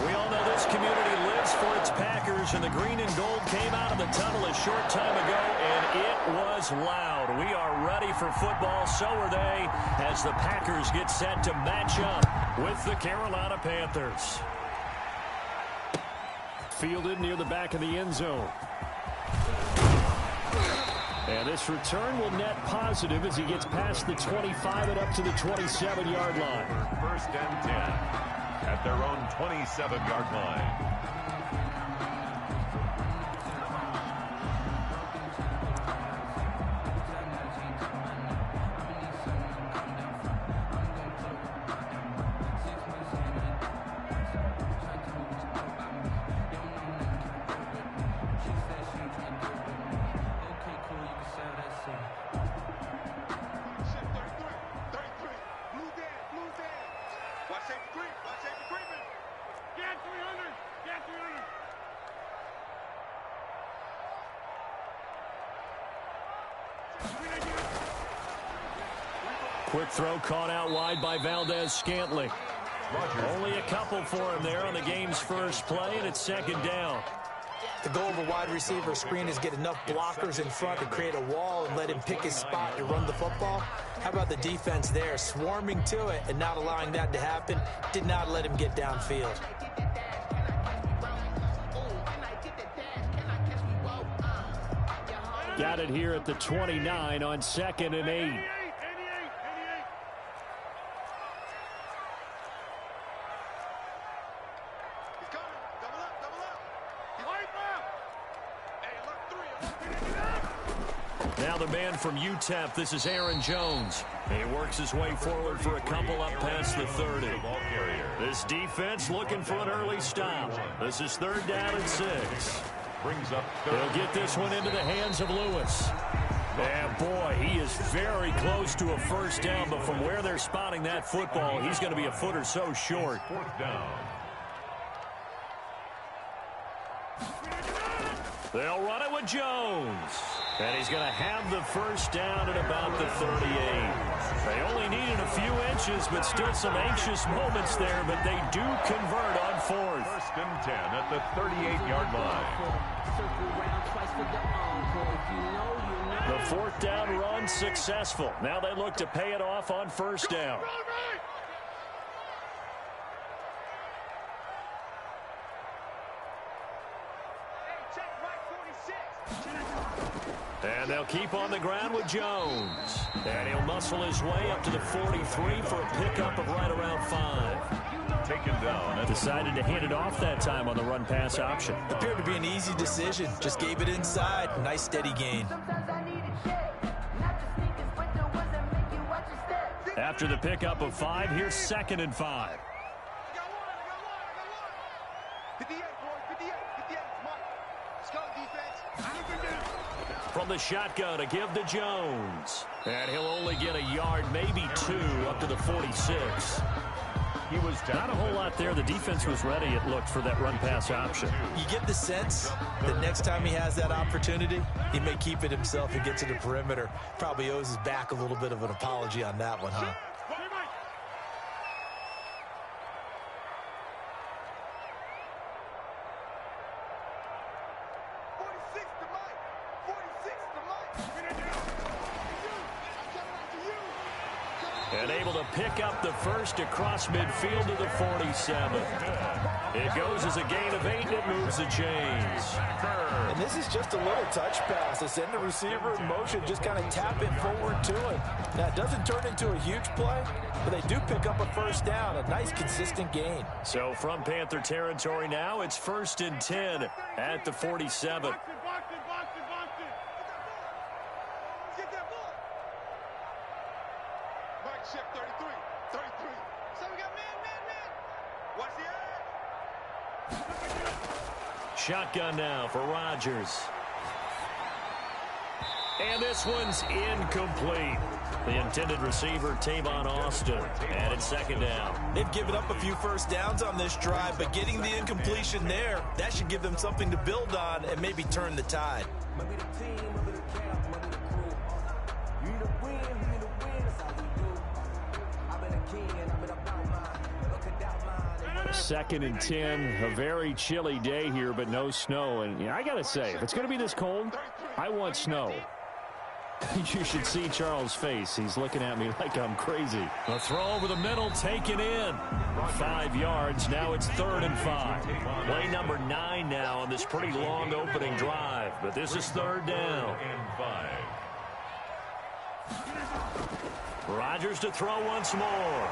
We all know this community lives for its Packers, and the green and gold came out of the tunnel a short time ago, and it was loud. We are ready for football, so are they, as the Packers get set to match up with the Carolina Panthers. Fielded near the back of the end zone. And this return will net positive as he gets past the 25 and up to the 27-yard line. First and 10 at their own 27-yard line. Quick throw caught out wide by Valdez-Scantling. Only a couple for him there on the game's first play, and it's second down. The goal of a wide receiver screen is get enough blockers in front to create a wall and let him pick his spot to run the football. How about the defense there, swarming to it and not allowing that to happen? Did not let him get downfield. Got it here at the 29 on 2nd and 8. Now the man from UTEP, this is Aaron Jones. He works his way forward for a couple up past the 30. This defense looking for an early stop. This is 3rd down and 6. Brings up He'll get this one into the hands of Lewis. And boy, he is very close to a first down, but from where they're spotting that football, he's going to be a foot or so short. 4th down. They'll run it with Jones. And he's going to have the first down at about the 38. They only needed a few inches, but still some anxious moments there, but they do convert on 4th. 1st and 10 at the 38-yard line. The 4th down run successful. Now they look to pay it off on 1st down. And they'll keep on the ground with Jones. And he'll muscle his way up to the 43 for a pickup of right around 5. Taken down. Decided to hand it off that time on the run-pass option. Appeared to be an easy decision. Just gave it inside. Nice steady gain. After the pickup of 5, here's 2nd and 5. From the shotgun to give to Jones. And he'll only get a yard, maybe 2, up to the 46. He was down. Not a whole lot there. The defense was ready, it looked, for that run-pass option. You get the sense that next time he has that opportunity, he may keep it himself and get to the perimeter. Probably owes his back a little bit of an apology on that one, huh? And able to pick up the first across midfield to the 47. It goes as a gain of 8, and it moves the chains. And this is just a little touch pass. They send the receiver in motion, just kind of tap it forward to him. Now, it doesn't turn into a huge play, but they do pick up a first down, a nice, consistent gain. So from Panther territory now, it's 1st and 10 at the 47. Shotgun now for Rodgers. And this one's incomplete. The intended receiver, Tavon Austin. And it's 2nd down. They've given up a few first downs on this drive, but getting the incompletion there, that should give them something to build on and maybe turn the tide. 2nd and 10, a very chilly day here, but no snow. And I got to say, if it's going to be this cold, I want snow. You should see Charles' face. He's looking at me like I'm crazy. A throw over the middle, taken in. 5 yards. Now it's 3rd and 5. Play number 9 now on this pretty long opening drive. But this is 3rd down. Rodgers to throw once more.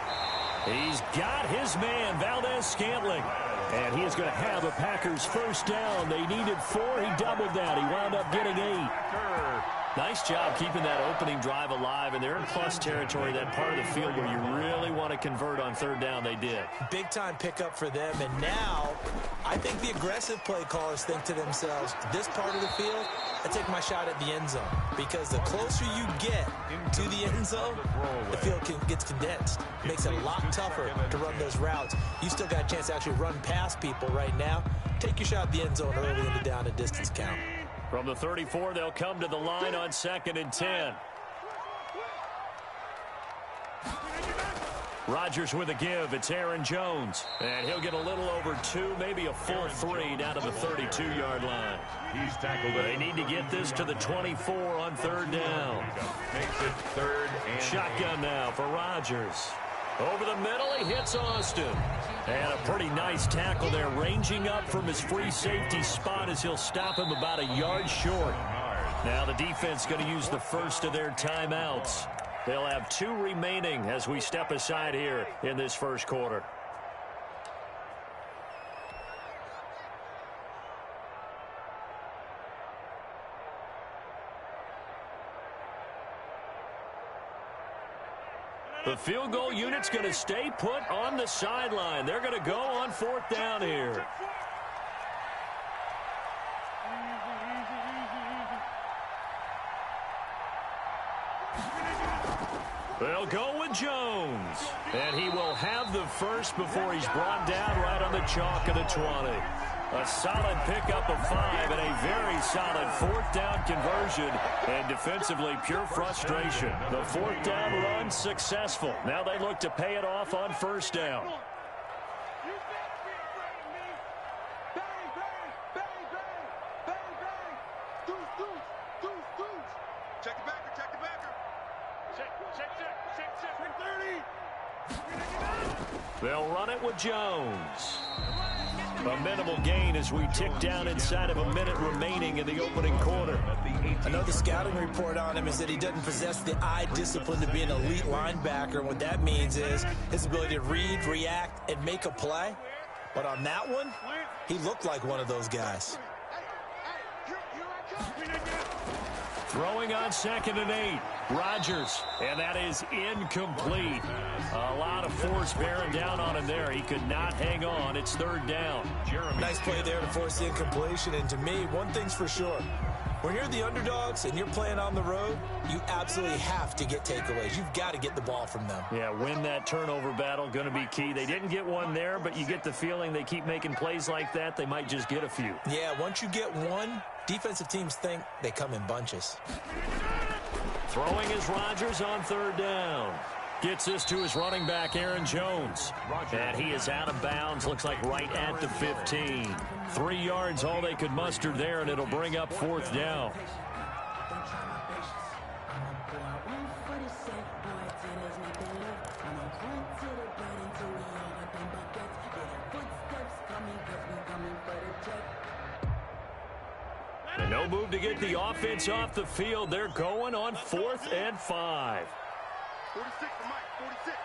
He's got his man, Valdez-Scantling. And he is going to have a Packers first down. They needed 4. He doubled that. He wound up getting 8. Nice job keeping that opening drive alive, and they're in plus territory, that part of the field where you really want to convert on 3rd down. They did. Big-time pickup for them, and now I think the aggressive play callers think to themselves, this part of the field, I take my shot at the end zone, because the closer you get to the end zone, the field gets condensed. It makes it a lot tougher to run those routes. You still got a chance to actually run past people right now. Take your shot at the end zone early in the down and distance count. From the 34, they'll come to the line on 2nd and 10. Rodgers with a give. It's Aaron Jones. And he'll get a little over 2, maybe a full 3 down to the 32-yard line. He's tackled. They need to get this to the 24 on 3rd down. Makes it 3rd and Shotgun now for Rodgers. Over the middle, he hits Austin. And a pretty nice tackle there, ranging up from his free safety spot as he'll stop him about a yard short. Now the defense going to use the first of their timeouts. They'll have 2 remaining as we step aside here in this first quarter. The field goal unit's going to stay put on the sideline. They're going to go on 4th down here. They'll go with Jones. And he will have the first before he's brought down right on the chalk of the 20. A solid pickup of 5 and a very solid 4th down conversion. And defensively, pure frustration. The 4th down run successful. Now they look to pay it off on 1st down. Check the backer, check the backer. Check 30. They'll run it with Jones. A minimal gain as we tick down inside of a minute remaining in the opening quarter. Another scouting report on him is that he doesn't possess the eye discipline to be an elite linebacker. And what that means is his ability to read, react, and make a play. But on that one, he looked like one of those guys. Throwing on 2nd and 8. Rodgers, and that is incomplete. A lot of force bearing down on him there. He could not hang on. It's 3rd down. Nice play there to force the incompletion. And to me, one thing's for sure. When you're the underdogs and you're playing on the road, you absolutely have to get takeaways. You've got to get the ball from them. Yeah, win that turnover battle, going to be key. They didn't get one there, but you get the feeling they keep making plays like that, they might just get a few. Yeah, once you get one, defensive teams think they come in bunches. Throwing is Rodgers on 3rd down. Gets this to his running back, Aaron Jones. And he is out of bounds, looks like right at the 15. 3 yards, all they could muster there, and it'll bring up 4th down. And no move to get the offense off the field. They're going on 4th and 5. 46 for Mike, 46.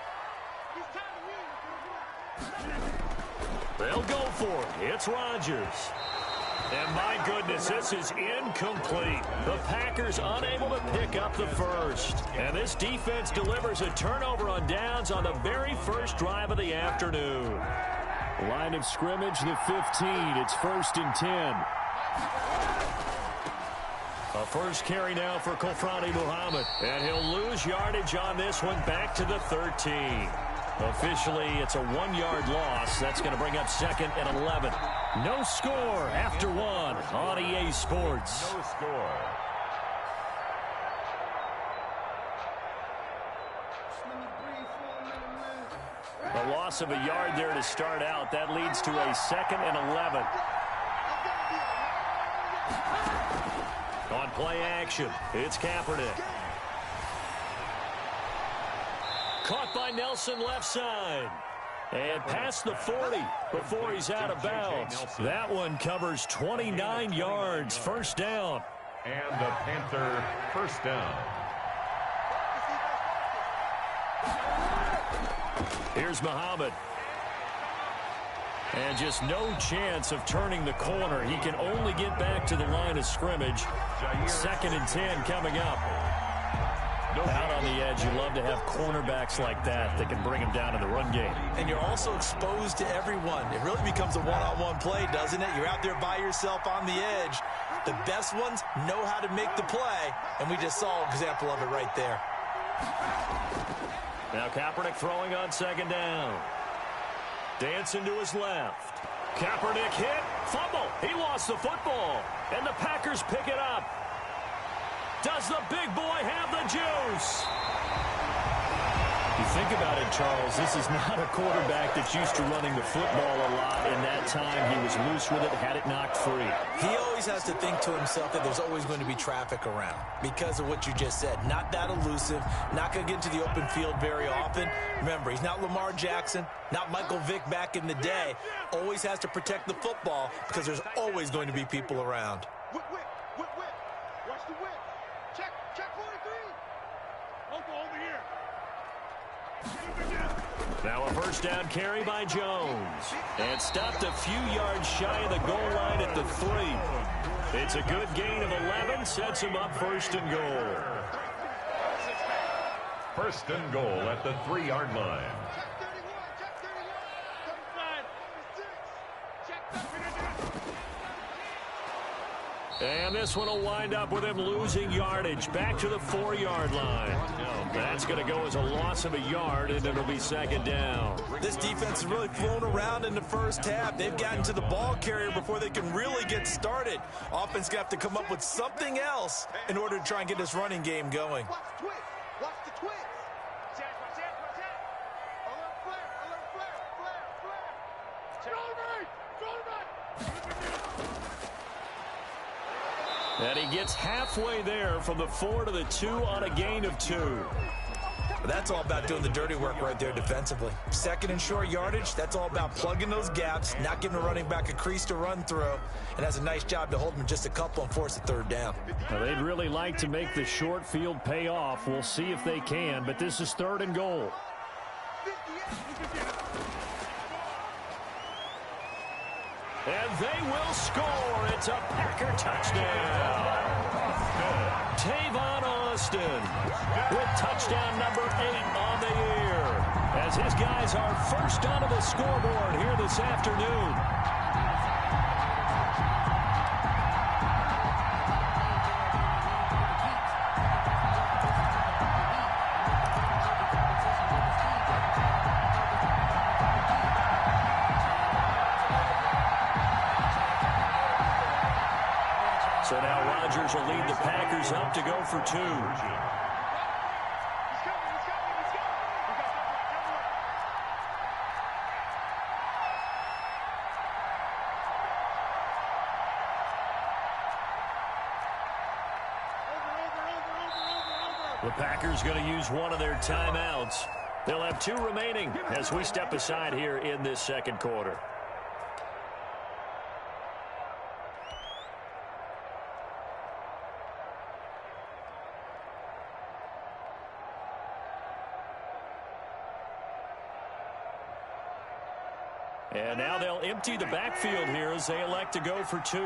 They'll go for it. It's Rodgers. And my goodness, this is incomplete. The Packers unable to pick up the first. And this defense delivers a turnover on downs on the very first drive of the afternoon. Line of scrimmage, the 15. It's 1st and 10. A first carry now for Kofrani Muhammad. And he'll lose yardage on this one back to the 13. Officially, it's a 1-yard loss. That's going to bring up 2nd and 11. No score after 1 on EA Sports. No score. A loss of a yard there to start out. That leads to a 2nd and 11. On play action, it's Kaepernick. Caught by Nelson left side. And past the 40 before he's out of bounds. That one covers 29 yards. First down. And a Panther first down. Here's Muhammad. And just no chance of turning the corner. He can only get back to the line of scrimmage. 2nd and 10 coming up. Out on the edge, you love to have cornerbacks like that that can bring him down in the run game. And you're also exposed to everyone. It really becomes a one-on-one play, doesn't it? You're out there by yourself on the edge. The best ones know how to make the play, and we just saw an example of it right there. Now Kaepernick throwing on 2nd down. Dancing to his left. Kaepernick hit, fumble. He lost the football, and the Packers pick it up. Does the big boy have the juice? You think about it, Charles, this is not a quarterback that's used to running the football a lot. In that time, he was loose with it, had it knocked free. He always has to think to himself that there's always going to be traffic around because of what you just said. Not that elusive, not going to get into the open field very often. Remember, he's not Lamar Jackson, not Michael Vick back in the day. Always has to protect the football because there's always going to be people around. Whip. Watch the whip. Check 43. Over here. Now a first down carry by Jones. And stopped a few yards shy of the goal line at the 3. It's a good gain of 11. Sets him up 1st and goal. 1st and goal at the 3-yard line. Check 31. 35. And this one will wind up with him losing yardage. Back to the 4-yard line. That's going to go as a loss of a yard, and it'll be 2nd down. This defense has really flown around in the first half. They've gotten to the ball carrier before they can really get started. Offense got to come up with something else in order to try and get this running game going. Watch the twist. Watch that. Alert flare. And he gets halfway there from the 4 to the 2 on a gain of 2. That's all about doing the dirty work right there defensively. 2nd and short yardage, that's all about plugging those gaps, not giving the running back a crease to run through, and has a nice job to hold him just a couple and force a 3rd down. Now, they'd really like to make the short field pay off. We'll see if they can, but this is 3rd and goal. And they will score. It's a Packer touchdown. Tavon Austin with touchdown number 8 on the year, as his guys are first onto the scoreboard here this afternoon. So now Rodgers will lead the Packers up to go for 2. The Packers going to use one of their timeouts. They'll have 2 remaining as we step aside here in this 2nd quarter. And now they'll empty the backfield here as they elect to go for 2.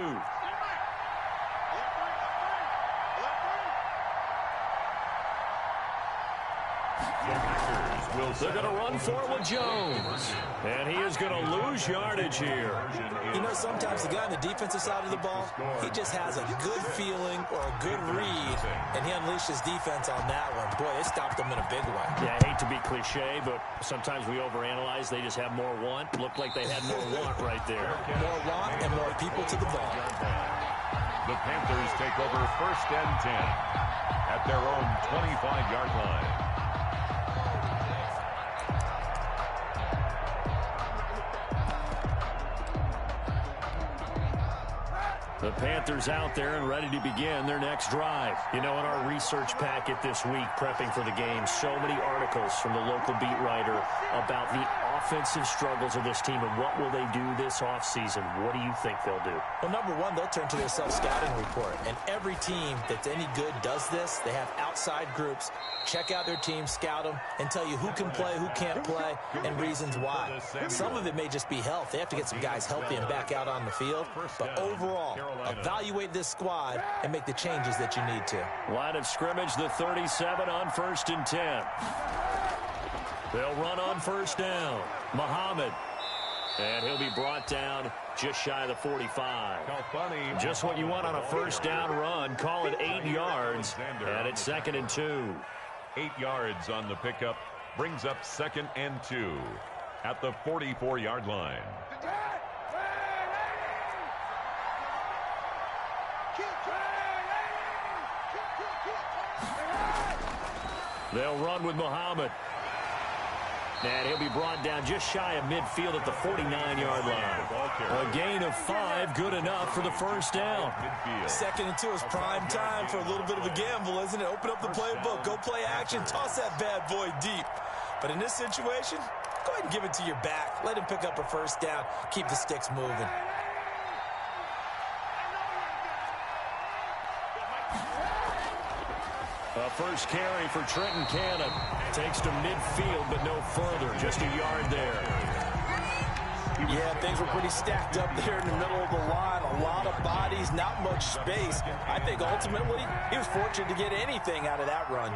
They're going to run for it with Jones. And he is going to lose yardage here. You know, sometimes the guy on the defensive side of the ball, he just has a good feeling or a good read, and he unleashed his defense on that one. Boy, it stopped him in a big way. Yeah, I hate to be cliche, but sometimes we overanalyze. They just have more want. Looked like they had more want right there. More want and more people to the ball. The Panthers take over 1st and 10 at their own 25-yard line. The Panthers out there and ready to begin their next drive. You know, in our research packet this week, prepping for the game, so many articles from the local beat writer about the offensive struggles of this team and what will they do this offseason. What do you think they'll do? Well, number one, they'll turn to their self-scouting report. And every team that's any good does this. They have outside groups. Check out their team, scout them, and tell you who can play, who can't play, and reasons why. Some of it may just be health. They have to get some guys healthy and back out on the field. But overall, evaluate this squad and make the changes that you need to. Line of scrimmage, the 37 on 1st and 10. They'll run on 1st down. Muhammad. And he'll be brought down just shy of the 45. Just what you want on a 1st down run. Call it 8 yards. And it's 2nd and 2. 8 yards on the pickup. Brings up 2nd and 2 at the 44-yard line. They'll run with Muhammad. And he'll be brought down just shy of midfield at the 49-yard line. A gain of 5, good enough for the 1st down. 2nd and 2 is prime time for a little bit of a gamble, isn't it? Open up the playbook, go play action, toss that bad boy deep. But in this situation, go ahead and give it to your back. Let him pick up a 1st down. Keep the sticks moving. A first carry for Trenton Cannon. Takes to midfield, but no further. Just a yard there. Yeah, things were pretty stacked up there in the middle of the line. A lot of bodies, not much space. I think ultimately he was fortunate to get anything out of that run.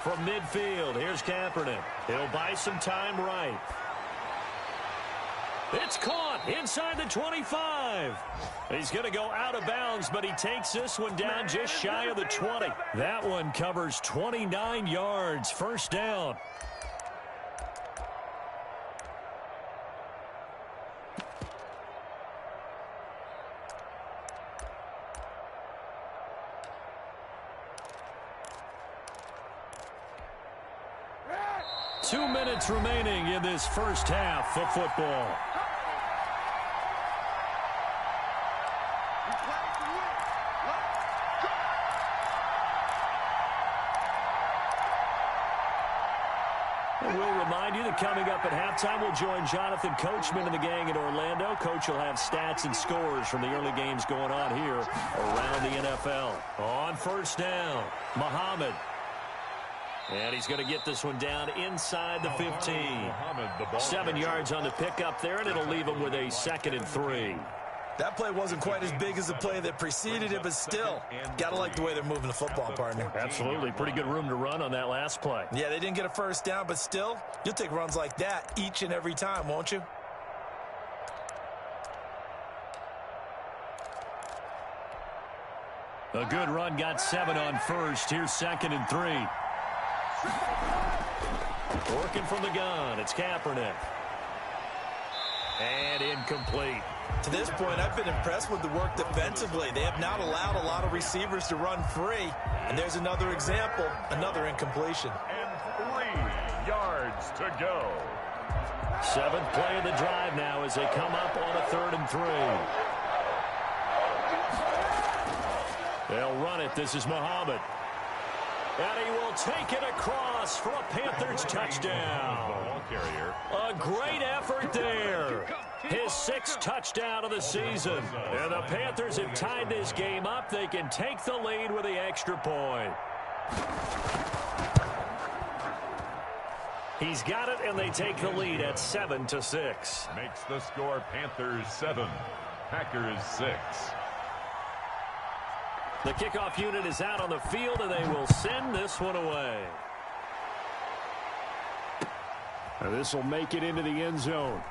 From midfield, here's Kaepernick. He'll buy some time right. It's caught inside the 25. He's going to go out of bounds, but he takes this one down just shy of the 20. That one covers 29 yards. 1st down. Two minutes remaining in this first half of football. We'll remind you that coming up at halftime, we'll join Jonathan Coachman and the gang in Orlando. Coach will have stats and scores from the early games going on here around the NFL. On 1st down, Muhammad. And he's going to get this one down inside the 15. 7 yards on the pickup there, and it'll leave him with a 2nd and 3. That play wasn't quite as big as the play that preceded it, but still, got to like the way they're moving the football, partner. Absolutely. Pretty good room to run on that last play. Yeah, they didn't get a 1st down, but still, you'll take runs like that each and every time, won't you? A good run, got 7 on 1st. Here's 2nd and 3. Working from the gun, it's Kaepernick. And incomplete. To this point, I've been impressed with the work defensively. They have not allowed a lot of receivers to run free. And there's another example, another incompletion. And 3 yards to go. 7th play of the drive now as they come up on a 3rd and 3. They'll run it. This is Muhammad. And he will take it across for a Panthers touchdown. A great effort there. His 6th touchdown of the season. And the Panthers have tied this game up. They can take the lead with the extra point. He's got it, and they take the lead at 7-6. Makes the score Panthers 7, Packers 6. The kickoff unit is out on the field, and they will send this one away. And this will make it into the end zone.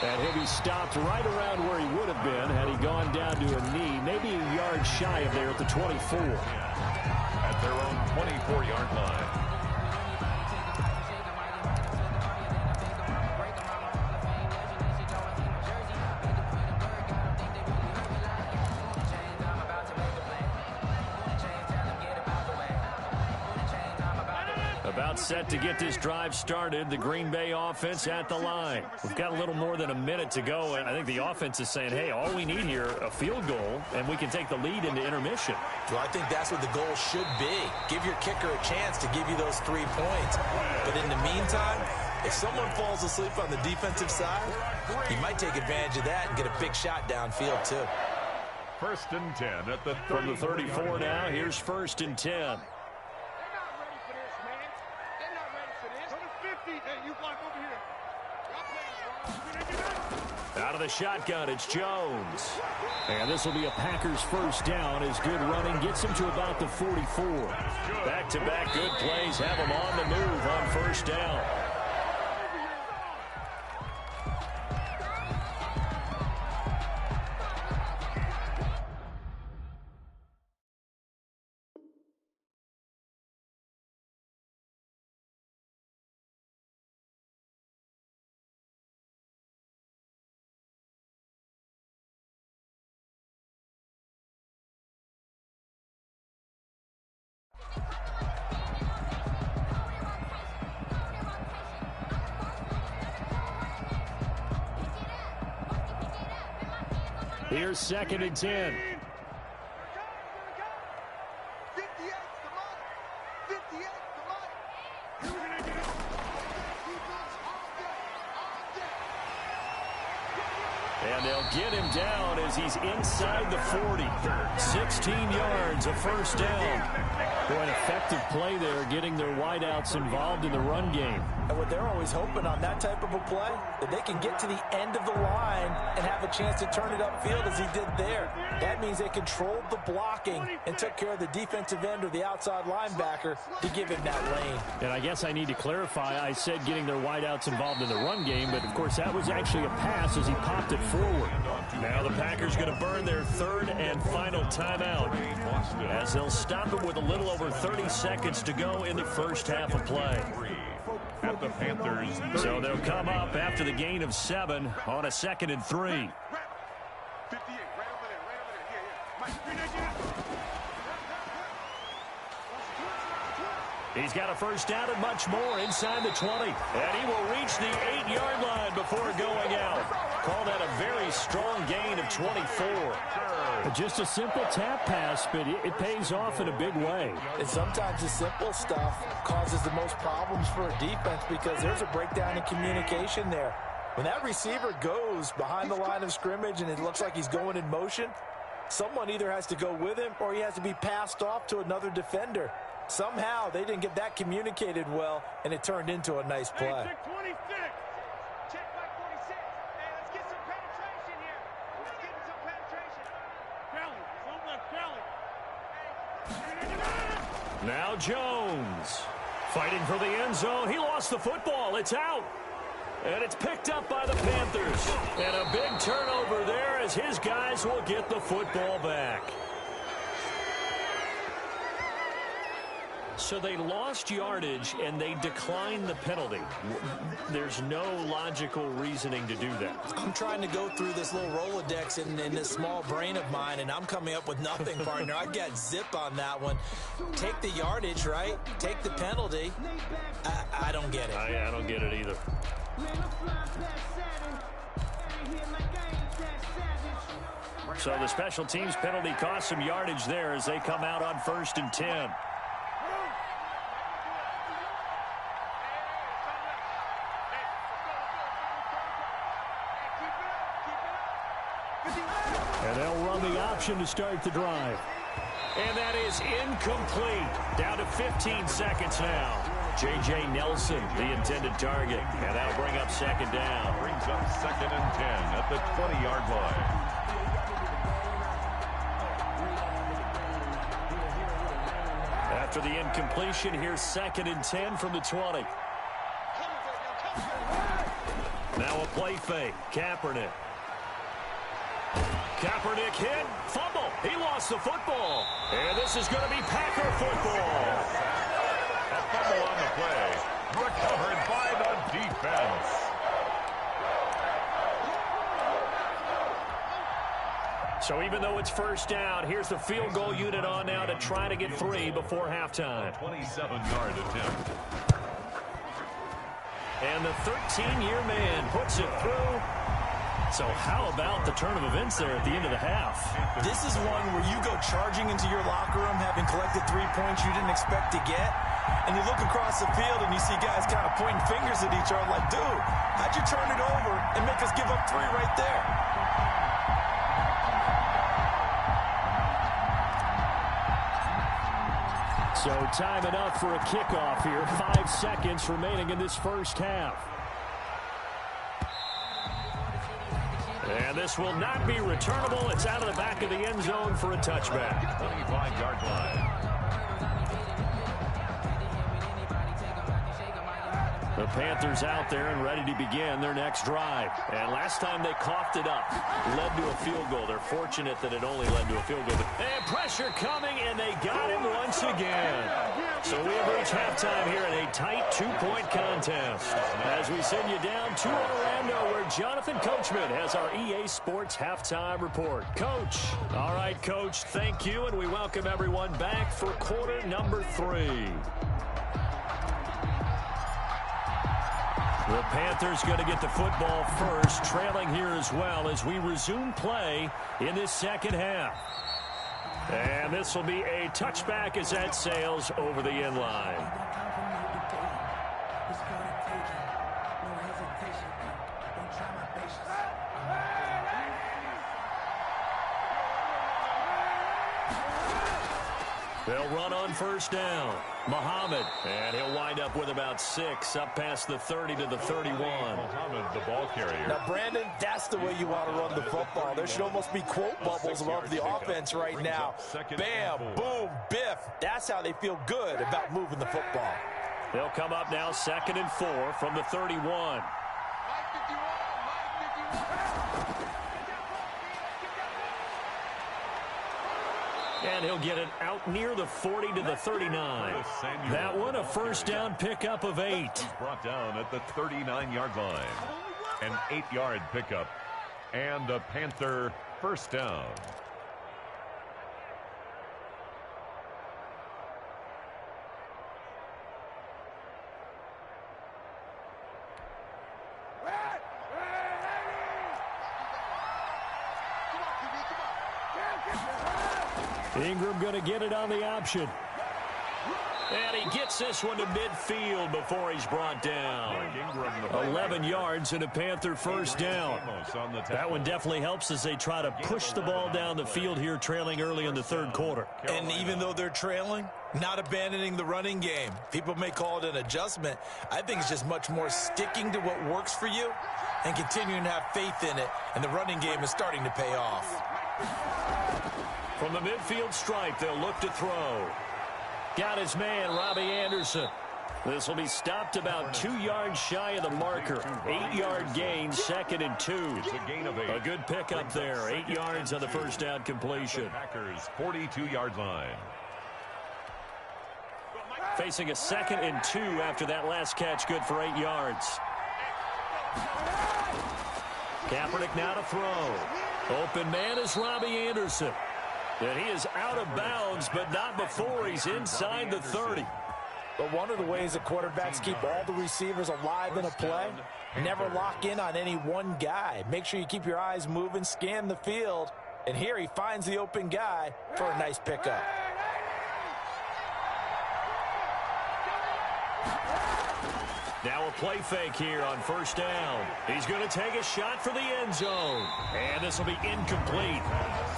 And he'll be stopped right around where he would have been had he gone down to a knee, maybe a yard shy of there at the 24. At their own 24-yard line. About set to get this drive started. The Green Bay offense at the line. We've got a little more than a minute to go, and I think the offense is saying, hey, all we need here, a field goal, and we can take the lead into intermission. Well, I think that's what the goal should be. Give your kicker a chance to give you those 3 points. But in the meantime, if someone falls asleep on the defensive side, he might take advantage of that and get a big shot downfield, too. 1st and 10 at the 30. From the 34 now, here's 1st and 10. Out of the shotgun, it's Jones. And this will be a Packers first down as good running gets him to about the 44. Back-to-back good plays have him on the move on first down. Here's 2nd and 10. 58, come on. 58, come on. And they'll get him down as he's inside the 40. 16 yards, a first down. Boy, an effective play there, getting their wideouts involved in the run game. And what they're always hoping on that type of a play, that they can get to the end of the line and have a chance to turn it upfield as he did there. That means they controlled the blocking and took care of the defensive end or the outside linebacker to give him that lane. And I guess I need to clarify, I said getting their wideouts involved in the run game, but of course that was actually a pass as he popped it forward. Now the Packers going to burn their 3rd and final timeout as they'll stop it with a little over 30 seconds to go in the first half of play. At the Panthers. So they'll come up after the gain of 7 on a 2nd and 3. 58, right over there, He's got a first down and much more inside the 20. And he will reach the 8-yard line before going out. Call that a very strong gain of 24. Just a simple tap pass, but it pays off in a big way. And sometimes the simple stuff causes the most problems for a defense because there's a breakdown in communication there. When that receiver goes behind the line of scrimmage and it looks like he's going in motion, someone either has to go with him or he has to be passed off to another defender. Somehow they didn't get that communicated well, and it turned into a nice play. Check by 46. Hey, let's get some penetration here. Let's get some penetration. Now Jones fighting for the end zone. He lost the football. It's out. And it's picked up by the Panthers. And a big turnover there as his guys will get the football back. So they lost yardage and they declined the penalty. There's no logical reasoning to do that. I'm trying to go through this little Rolodex in this small brain of mine, and I'm coming up with nothing, partner. I got zip on that one. Take the yardage, right? Take the penalty. I don't get it. I don't get it either. So the special teams penalty cost some yardage there as they come out on 1st and 10. And they'll run the option to start the drive. And that is incomplete. Down to 15 seconds now. J.J. Nelson, the intended target. And that'll bring up 2nd down. Brings up 2nd and 10 at the 20-yard line. After the incompletion, here's 2nd and 10 from the 20. Now a play fake. Kaepernick. Kaepernick hit. Fumble. He lost the football. And this is going to be Packer football. A fumble on the play. Recovered by the defense. So even though it's first down, here's the field goal unit on now to try to get 3 before halftime. 27-yard attempt. And the 13-year man puts it through. So how about the turn of events there at the end of the half? This is one where you go charging into your locker room having collected 3 points you didn't expect to get. And you look across the field and you see guys kind of pointing fingers at each other like, dude, how'd you turn it over and make us give up 3 right there? So time enough for a kickoff here. 5 seconds remaining in this first half. And this will not be returnable. It's out of the back of the end zone for a touchback. 25-yard line. The Panthers out there and ready to begin their next drive. And last time they coughed it up, led to a field goal. They're fortunate that it only led to a field goal. And pressure coming, and they got him once again. So we have reached halftime here in a tight 2-point contest. As we send you down to Orlando, where Jonathan Coachman has our EA Sports halftime report. Coach. All right, Coach, thank you, and we welcome everyone back for quarter number 3. The Panthers going to get the football first, trailing here as well as we resume play in this second half. And this will be a touchback as that sails over the end line. They'll run on first down. Muhammad, and he'll wind up with about 6, up past the 30 to the 31. Muhammad, the ball carrier. Now, Brandon, that's the way you want to run the football. There should almost be quote bubbles above the offense right now. Bam, boom, biff. That's how they feel good about moving the football. They'll come up now 2nd and 4 from the 31. And he'll get it out near the 40 to the 39. That one a first down pickup of 8. Brought down at the 39-yard line. An 8-yard pickup and a Panther first down. Ingram going to get it on the option. And he gets this one to midfield before he's brought down. 11 yards and a Panther first down. That one definitely helps as they try to push the ball down the field here, trailing early in the third quarter. And even though they're trailing, not abandoning the running game. People may call it an adjustment. I think it's just much more sticking to what works for you and continuing to have faith in it. And the running game is starting to pay off. From the midfield stripe, they'll look to throw. Got his man, Robbie Anderson. This will be stopped about 2 yards shy of the marker. 8-yard gain, 2nd and 2. A good pickup there. 8 yards on the first down completion. Packers 42-yard line. Facing a 2nd and 2 after that last catch, good for 8 yards. Kaepernick now to throw. Open man is Robbie Anderson. And he is out of bounds, but not before he's inside the 30. But one of the ways that quarterbacks keep all the receivers alive in a play, never lock in on any one guy. Make sure you keep your eyes moving, scan the field. And here he finds the open guy for a nice pickup. Now a play fake here on first down. He's going to take a shot for the end zone. And this will be incomplete.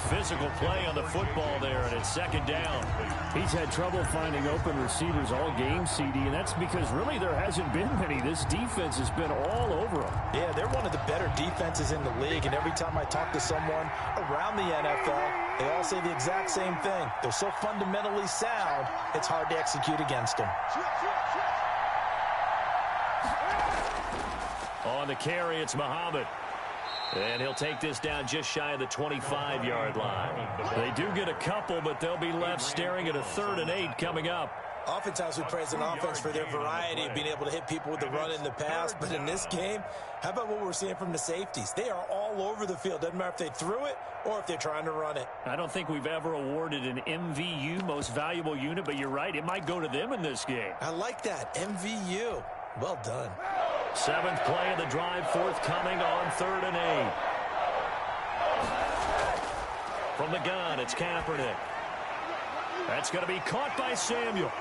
Physical play on the football there, and it's 2nd down. He's had trouble finding open receivers all game, CD, and that's because really there hasn't been many. This defense has been all over them. Yeah, they're one of the better defenses in the league, and every time I talk to someone around the NFL, they all say the exact same thing. They're so fundamentally sound, it's hard to execute against them. On the carry, it's Muhammad. And he'll take this down just shy of the 25-yard line. They do get a couple, but they'll be left staring at a 3rd and 8 coming up. Oftentimes we praise an offense for their variety of being able to hit people with the run in the pass, but in this game, how about what we're seeing from the safeties? They are all over the field. Doesn't matter if they threw it or if they're trying to run it. I don't think we've ever awarded an MVU, most valuable unit, but you're right, it might go to them in this game. I like that, MVU. Well done. 7th play of the drive forthcoming on 3rd and 8. From the gun, it's Kaepernick. That's going to be caught by Samuel.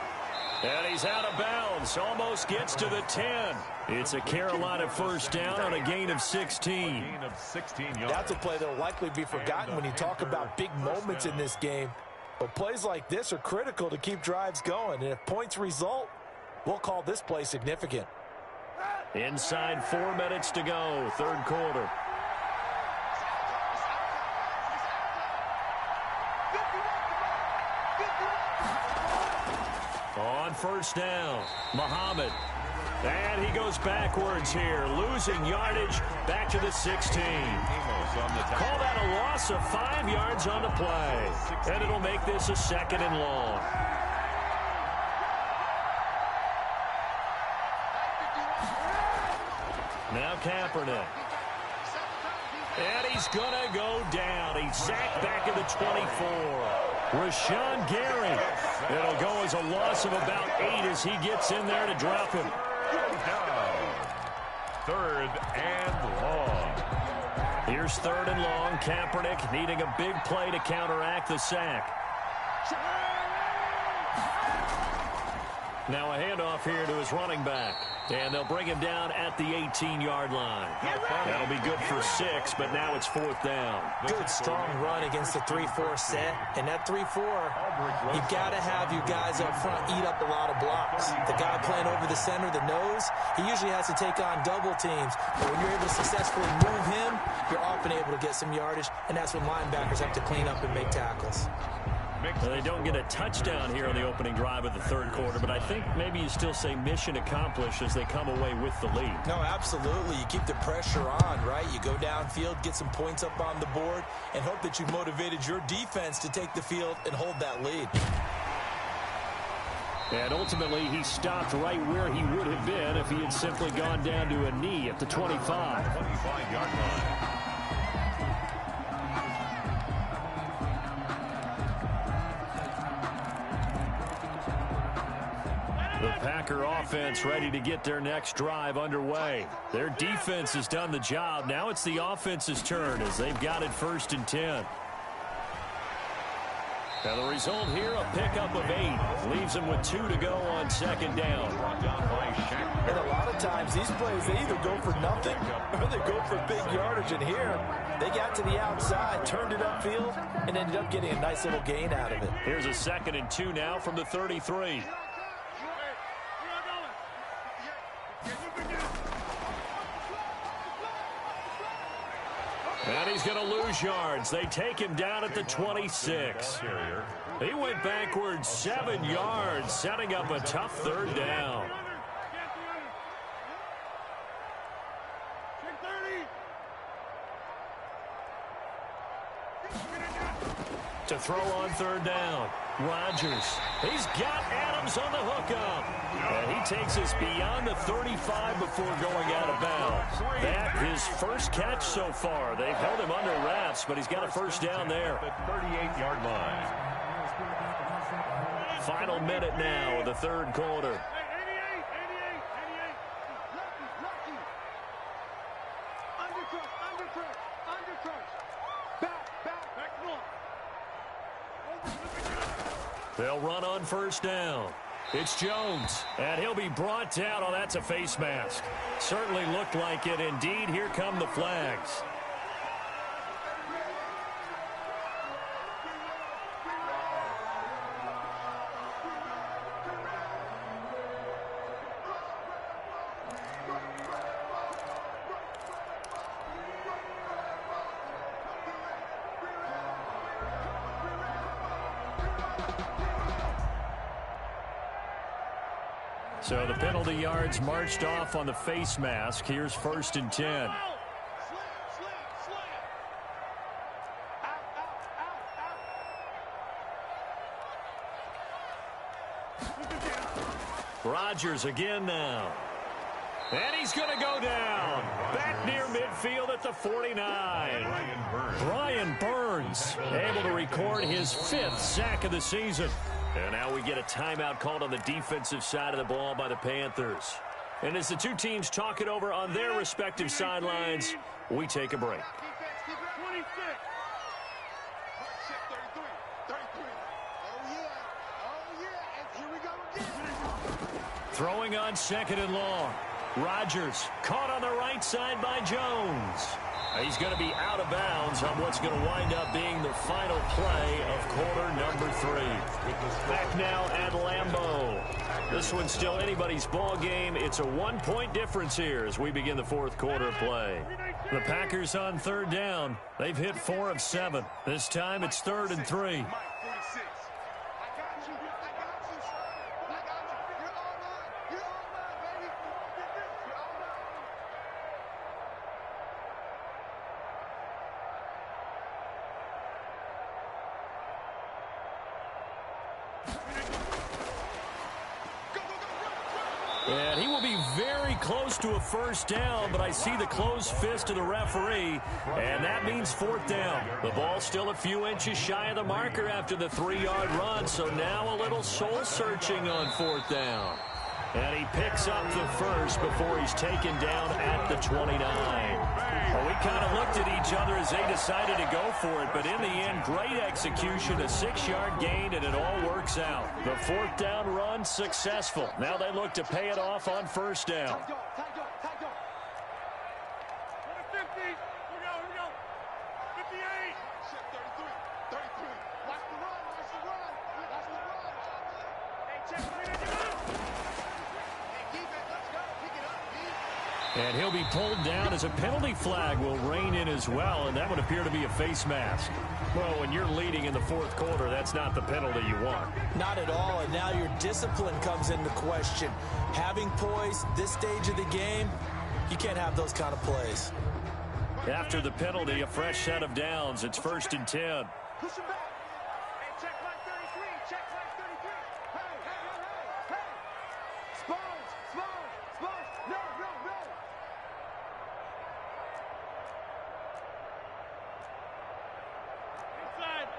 And he's out of bounds. Almost gets to the 10. It's a Carolina first down on a gain of 16. That's a play that will likely be forgotten when you talk about big moments in this game. But plays like this are critical to keep drives going. And if points result, we'll call this play significant. Inside 4 minutes to go, 3rd quarter. On first down, Muhammad. And he goes backwards here, losing yardage back to the 16. Call that a loss of 5 yards on the play. And it'll make this a 2nd and long. Now Kaepernick. And he's going to go down. He's sacked back at the 24. Rashawn Gary. It'll go as a loss of about 8 as he gets in there to drop him. 3rd and long. Here's 3rd and long. Kaepernick needing a big play to counteract the sack. Now a handoff here to his running back. And they'll bring him down at the 18-yard line. That'll be good for 6, but now it's 4th down. Good, strong run against the 3-4 set. And that 3-4, you've got to have you guys up front eat up a lot of blocks. The guy playing over the center, the nose, he usually has to take on double teams. But when you're able to successfully move him, you're often able to get some yardage, and that's when linebackers have to clean up and make tackles. Well, they don't get a touchdown here on the opening drive of the 3rd quarter, but I think maybe you still say mission accomplished as they come away with the lead. No, absolutely. You keep the pressure on, right? You go downfield, get some points up on the board, and hope that you've motivated your defense to take the field and hold that lead. And ultimately, he stopped right where he would have been if he had simply gone down to a knee at the 25. 25-yard line. The Packer offense ready to get their next drive underway. Their defense has done the job. Now it's the offense's turn as they've got it 1st and 10. Now the result here, a pickup of 8. Leaves them with 2 to go on 2nd down. And a lot of times these plays, they either go for nothing or they go for big yardage. And here, they got to the outside, turned it upfield, and ended up getting a nice little gain out of it. Here's a 2nd and 2 now from the 33. And he's going to lose yards. They take him down at the 26. He went backwards 7 yards, setting up a tough 3rd down. To throw on 3rd down. Rodgers. He's got Adams on the hookup. And he takes us beyond the 35 before going out of bounds. That his first catch so far. They've held him under wraps, but he's got a 1st down there. The 38-yard line. Final minute now of the 3rd quarter. They'll run on 1st down. It's Jones, and he'll be brought down. Oh, that's a face mask. Certainly looked like it. Indeed, here come the flags. So the penalty yards marched off on the face mask. Here's 1st and 10. Rodgers again now. And he's going to go down. Back near midfield at the 49. Brian Burns able to record his 5th sack of the season. And now we get a timeout called on the defensive side of the ball by the Panthers. And as the two teams talk it over on their respective sidelines, we take a break. Throwing on 2nd and long. Rodgers caught on the right side by Jones. He's going to be out of bounds on what's going to wind up being the final play of quarter number 3. Back now at Lambeau. This one's still anybody's ball game. It's a 1-point difference here as we begin the 4th quarter of play. The Packers on 3rd down. They've hit 4 of 7. This time it's 3rd and 3. And he will be very close to a 1st down, but I see the closed fist of the referee, and that means 4th down. The ball still a few inches shy of the marker after the 3-yard run, so now a little soul-searching on 4th down. And he picks up the 1st before he's taken down at the 29. Well, we kind of looked at each other as they decided to go for it, but in the end, great execution, a 6-yard gain, and it all works out. The 4th down run successful. Now they look to pay it off on 1st down. And he'll be pulled down as a penalty flag will rein in as well, and that would appear to be a face mask. Well, when you're leading in the 4th quarter, that's not the penalty you want. Not at all, and now your discipline comes into question. Having poise this stage of the game, you can't have those kind of plays. After the penalty, a fresh set of downs. It's 1st and 10. Push him back. Hey, check line 33. Check line 33. Hey. Spones. No. Inside.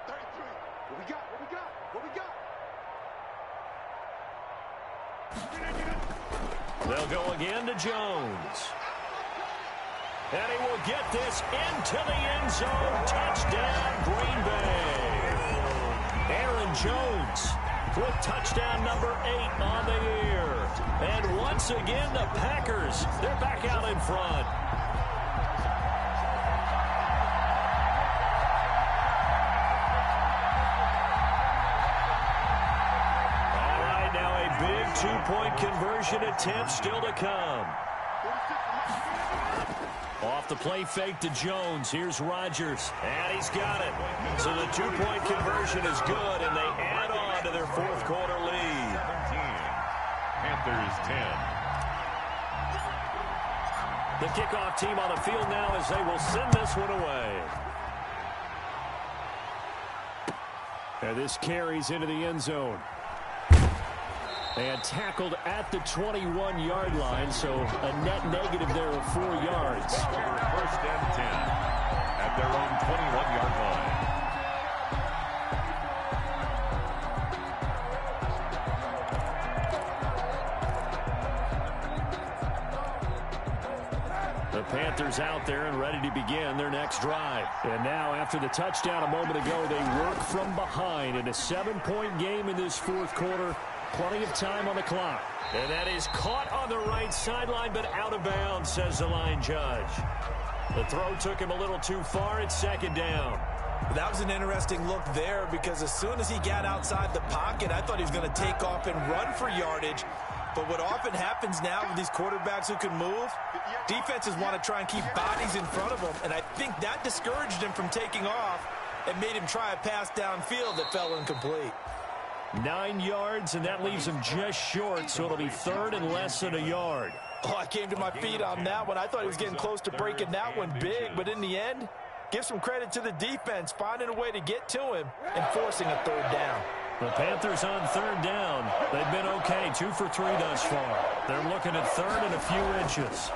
33. What we got? They'll go again to Jones. And he will get this into the end zone. Touchdown, Green Bay. Aaron Jones with touchdown number 8 on the year. And once again, the Packers, they're back out in front. All right, now a big 2-point conversion attempt still to come. Off the play fake to Jones. Here's Rodgers. And he's got it. So the 2-point conversion is good, and they add on to their 4th quarter lead. 17. Panthers 10. The kickoff team on the field now as they will send this one away. And this carries into the end zone. And tackled at the 21-yard line, so a net negative there of 4 yards. 1st and 10 at their own 21-yard line. The Panthers out there and ready to begin their next drive. And now, after the touchdown a moment ago, they work from behind in a 7-point game in this 4th quarter. Plenty of time on the clock. And that is caught on the right sideline, but out of bounds, says the line judge. The throw took him a little too far. It's 2nd down. That was an interesting look there because as soon as he got outside the pocket, I thought he was going to take off and run for yardage. But what often happens now with these quarterbacks who can move, defenses want to try and keep bodies in front of them, and I think that discouraged him from taking off and made him try a pass downfield that fell incomplete. 9 yards, and that leaves him just short, so it'll be 3rd and less than a yard. Oh, I came to my feet on that one. I thought he was getting close to breaking that one big, but in the end, give some credit to the defense, finding a way to get to him and forcing a 3rd down. The Panthers on third down. They've been okay, 2 for 3 thus far. They're looking at third and a few inches.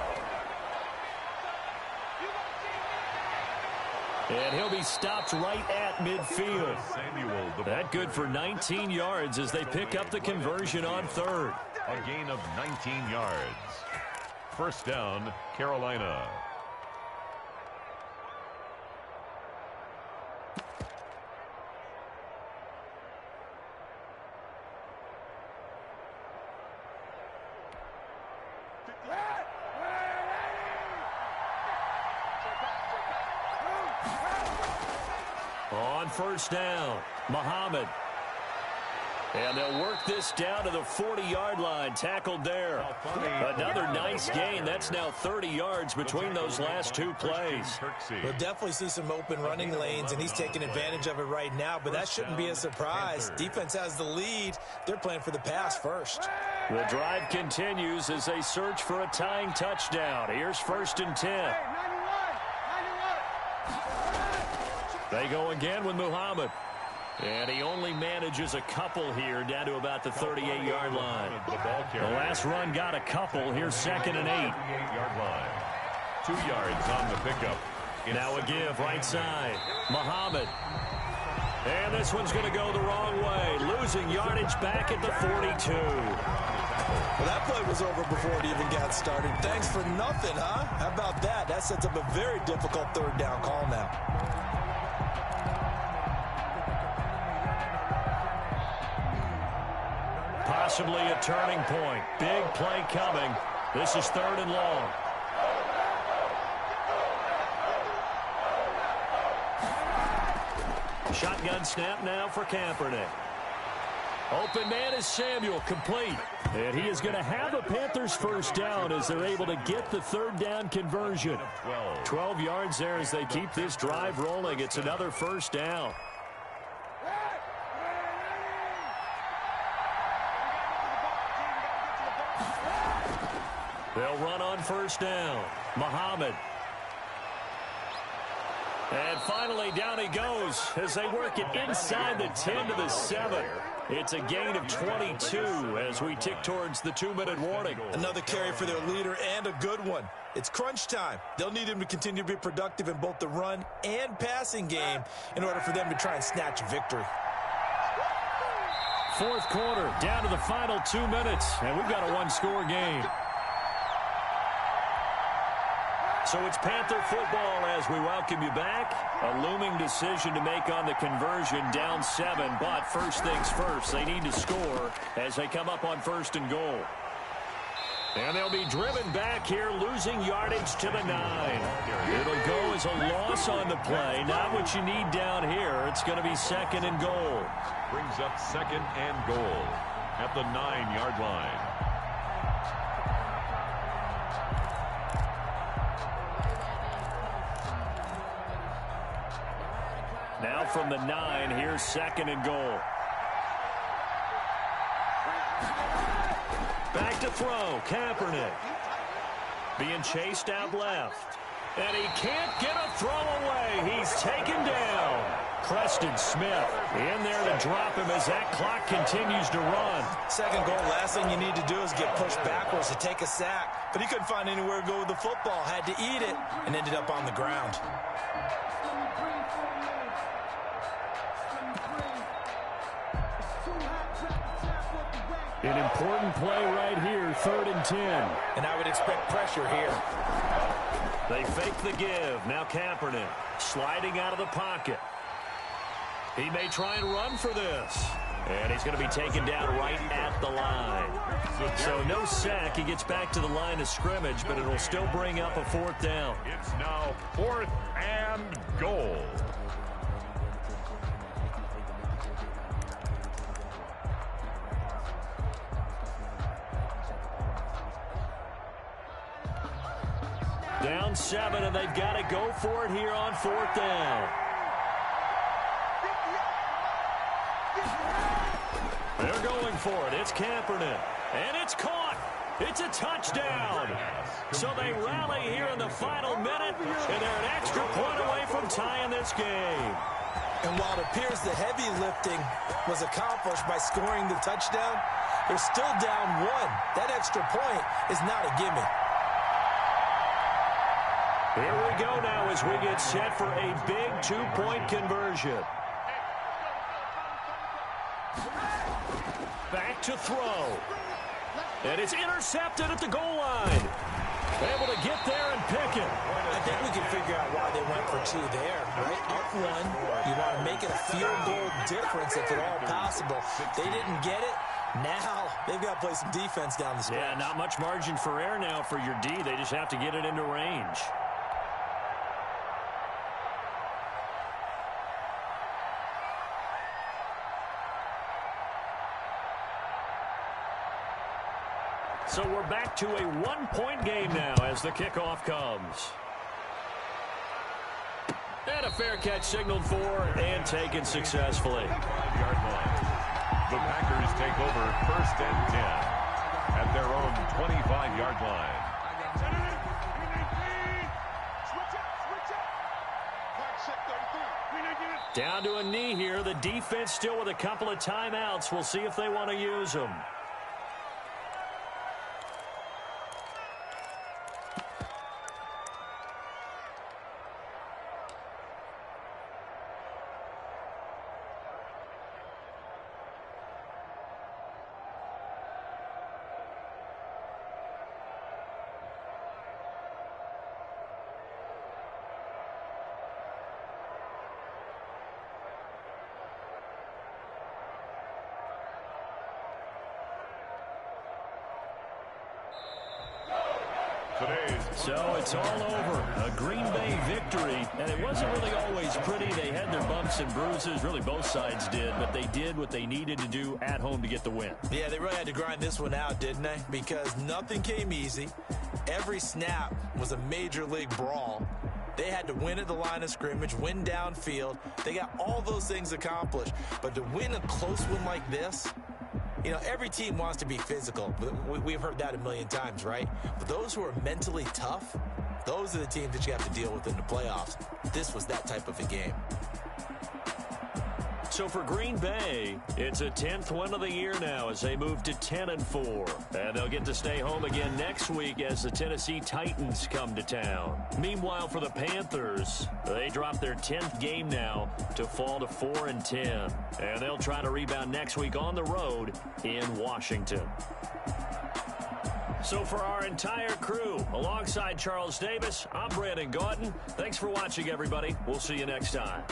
And he'll be stopped right at midfield. That good for 19 yards as they pick up the conversion on third. A gain of 19 yards. First down, Carolina. On first down, Muhammad. And they'll work this down to the 40-yard line. Tackled there. Another nice gain. That's now 30 yards between those last 2 plays. We'll definitely see some open running lanes, and he's taking advantage of it right now, but that shouldn't be a surprise. Defense has the lead. They're playing for the pass first. The drive continues as they search for a tying touchdown. Here's 1st and 10. They go again with Muhammad. And he only manages a couple here down to about the 38-yard line. The last run got a couple. Here's 2nd and 8. 38-yard line. 2 yards on the pickup. Now a give right side. Muhammad. And this one's going to go the wrong way. Losing yardage back at the 42. Well, that play was over before it even got started. Thanks for nothing, huh? How about that? That sets up a very difficult third down call now. Possibly a turning point. Big play coming. This is 3rd and long. Shotgun snap now for Kaepernick. Open man is Samuel, complete. And he is going to have a Panthers first down as they're able to get the 3rd down conversion. 12 yards there as they keep this drive rolling. It's another first down. They'll run on first down. Muhammad. And finally, down he goes as they work it inside the 10 to the 7. It's a gain of 22 as we tick towards the 2-minute warning. Another carry for their leader and a good one. It's crunch time. They'll need him to continue to be productive in both the run and passing game in order for them to try and snatch a victory. 4th quarter, down to the final 2 minutes, and we've got a 1-score game. So it's Panther football as we welcome you back. A looming decision to make on the conversion, down 7. But first things first, they need to score as they come up on 1st and goal. And they'll be driven back here, losing yardage to the 9. It'll go as a loss on the play. Not what you need down here. It's going to be 2nd and goal. Brings up 2nd and goal at the 9-yard line. Now from the 9, here's 2nd and goal. Back to throw, Kaepernick. Being chased out left. And he can't get a throw away. He's taken down. Preston Smith in there to drop him as that clock continues to run. 2nd goal, last thing you need to do is get pushed backwards to take a sack. But he couldn't find anywhere to go with the football. Had to eat it and ended up on the ground. An important play right here, 3rd and 10. And I would expect pressure here. They fake the give. Now Kaepernick sliding out of the pocket. He may try and run for this. And he's going to be taken down right at the line. So no sack. He gets back to the line of scrimmage, but it'll still bring up a 4th down. It's now 4th and goal. Down 7, and they've got to go for it here on 4th down. They're going for it. It's Kaepernick. And it's caught. It's a touchdown. So they rally here in the final minute, and they're an extra point away from tying this game. And while it appears the heavy lifting was accomplished by scoring the touchdown, they're still down 1. That extra point is not a gimme. Here we go now as we get set for a big 2-point conversion. Back to throw. And it's intercepted at the goal line. Able to get there and pick it. I think we can figure out why they went for 2 there, right? Up 1, you want to make it a field goal difference if at all possible. They didn't get it. Now they've got to play some defense down the stretch. Yeah, not much margin for error now for your D. They just have to get it into range. So we're back to a 1-point game now as the kickoff comes. And a fair catch signaled for and taken successfully. 5-yard line. The Packers take over 1st and 10 at their own 25-yard line. Down to a knee here. The defense still with a couple of timeouts. We'll see if they want to use them. So it's all over. A Green Bay victory, and it wasn't really always pretty. They had their bumps and bruises. Really, both sides did, but they did what they needed to do at home to get the win. Yeah, they really had to grind this one out, didn't they? Because nothing came easy. Every snap was a major league brawl. They had to win at the line of scrimmage, win downfield. They got all those things accomplished. But to win a close one like this, you know, every team wants to be physical. We've heard that a million times, right? But those who are mentally tough, those are the teams that you have to deal with in the playoffs. This was that type of a game. So for Green Bay, it's a 10th win of the year now as they move to 10-4. And they'll get to stay home again next week as the Tennessee Titans come to town. Meanwhile, for the Panthers, they drop their 10th game now to fall to 4-10. And they'll try to rebound next week on the road in Washington. So for our entire crew, alongside Charles Davis, I'm Brandon Gautin. Thanks for watching, everybody. We'll see you next time.